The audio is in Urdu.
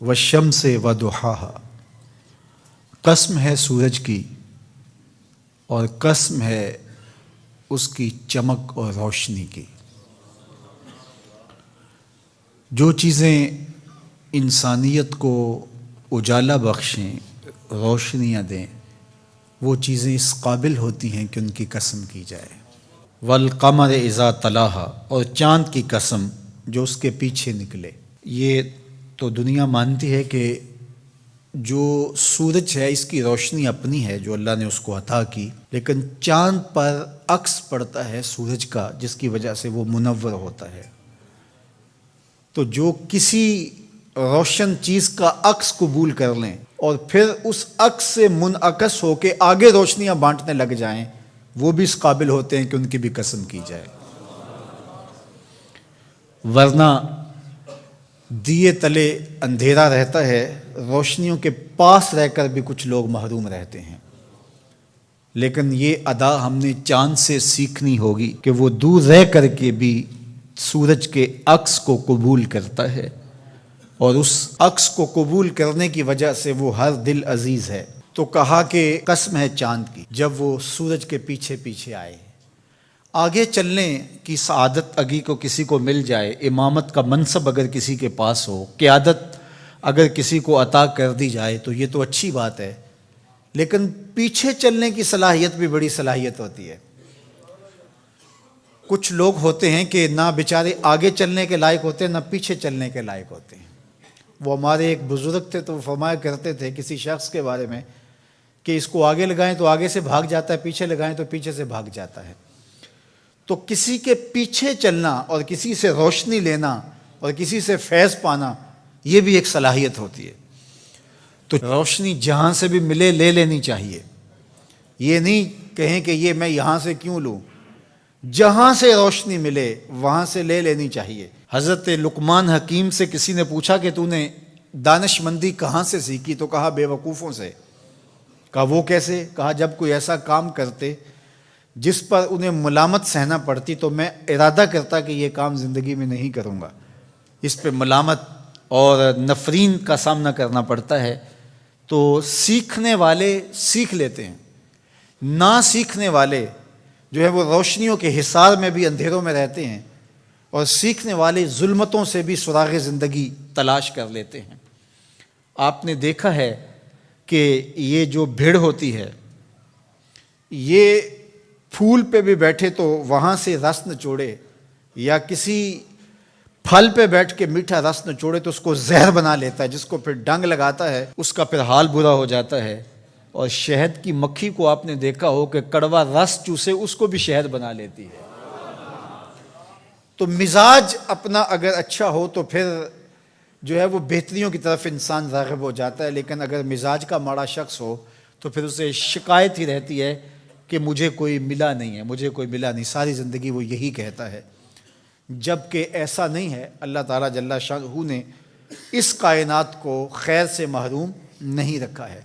والشمس وضحاها، قسم ہے سورج کی اور قسم ہے اس کی چمک اور روشنی کی۔ جو چیزیں انسانیت کو اجالا بخشیں، روشنیاں دیں، وہ چیزیں اس قابل ہوتی ہیں کہ ان کی قسم کی جائے۔ والقمر اذا تلاہا، اور چاند کی قسم جو اس کے پیچھے نکلے۔ یہ تو دنیا مانتی ہے کہ جو سورج ہے اس کی روشنی اپنی ہے جو اللہ نے اس کو عطا کی، لیکن چاند پر عکس پڑتا ہے سورج کا جس کی وجہ سے وہ منور ہوتا ہے۔ تو جو کسی روشن چیز کا عکس قبول کر لیں اور پھر اس عکس سے منعکس ہو کے آگے روشنیاں بانٹنے لگ جائیں، وہ بھی اس قابل ہوتے ہیں کہ ان کی بھی قسم کی جائے۔ ورنہ دیے تلے اندھیرا رہتا ہے، روشنیوں کے پاس رہ کر بھی کچھ لوگ محروم رہتے ہیں۔ لیکن یہ ادا ہم نے چاند سے سیکھنی ہوگی کہ وہ دور رہ کر کے بھی سورج کے عکس کو قبول کرتا ہے، اور اس عکس کو قبول کرنے کی وجہ سے وہ ہر دل عزیز ہے۔ تو کہا کہ قسم ہے چاند کی جب وہ سورج کے پیچھے پیچھے آئے۔ آگے چلنے کی سعادت اگر کو کسی کو مل جائے، امامت کا منصب اگر کسی کے پاس ہو، قیادت اگر کسی کو عطا کر دی جائے تو یہ تو اچھی بات ہے، لیکن پیچھے چلنے کی صلاحیت بھی بڑی صلاحیت ہوتی ہے۔ کچھ لوگ ہوتے ہیں کہ نہ بیچارے آگے چلنے کے لائق ہوتے ہیں نہ پیچھے چلنے کے لائق ہوتے ہیں۔ وہ ہمارے ایک بزرگ تھے تو وہ فرمایا کرتے تھے کسی شخص کے بارے میں کہ اس کو آگے لگائیں تو آگے سے بھاگ جاتا ہے، پیچھے لگائیں تو پیچھے سے بھاگ جاتا ہے۔ تو کسی کے پیچھے چلنا اور کسی سے روشنی لینا اور کسی سے فیض پانا، یہ بھی ایک صلاحیت ہوتی ہے۔ تو روشنی جہاں سے بھی ملے لے لینی چاہیے۔ یہ نہیں کہیں کہ یہ میں یہاں سے کیوں لوں، جہاں سے روشنی ملے وہاں سے لے لینی چاہیے۔ حضرت لقمان حکیم سے کسی نے پوچھا کہ تو نے دانش مندی کہاں سے سیکھی؟ تو کہا بے وقوفوں سے۔ کہا وہ کیسے؟ کہا جب کوئی ایسا کام کرتے جس پر انہیں ملامت سہنا پڑتی تو میں ارادہ کرتا کہ یہ کام زندگی میں نہیں کروں گا، اس پہ ملامت اور نفرین کا سامنا کرنا پڑتا ہے۔ تو سیکھنے والے سیکھ لیتے ہیں، نہ سیکھنے والے جو ہے وہ روشنیوں کے حصار میں بھی اندھیروں میں رہتے ہیں، اور سیکھنے والے ظلمتوں سے بھی سراغ زندگی تلاش کر لیتے ہیں۔ آپ نے دیکھا ہے کہ یہ جو بھیڑ ہوتی ہے، یہ پھول پہ بھی بیٹھے تو وہاں سے رس نچوڑے، یا کسی پھل پہ بیٹھ کے میٹھا رس نچوڑے تو اس کو زہر بنا لیتا ہے، جس کو پھر ڈنگ لگاتا ہے اس کا پھر حال برا ہو جاتا ہے۔ اور شہد کی مکھی کو آپ نے دیکھا ہو کہ کڑوا رس چوسے اس کو بھی شہد بنا لیتی ہے۔ تو مزاج اپنا اگر اچھا ہو تو پھر جو ہے وہ بہتریوں کی طرف انسان راغب ہو جاتا ہے، لیکن اگر مزاج کا ماڑا شخص ہو تو پھر اسے شکایت ہی رہتی ہے کہ مجھے کوئی ملا نہیں ہے، مجھے کوئی ملا نہیں، ساری زندگی وہ یہی کہتا ہے۔ جبکہ ایسا نہیں ہے، اللہ تعالیٰ جل شانہ نے اس کائنات کو خیر سے محروم نہیں رکھا ہے۔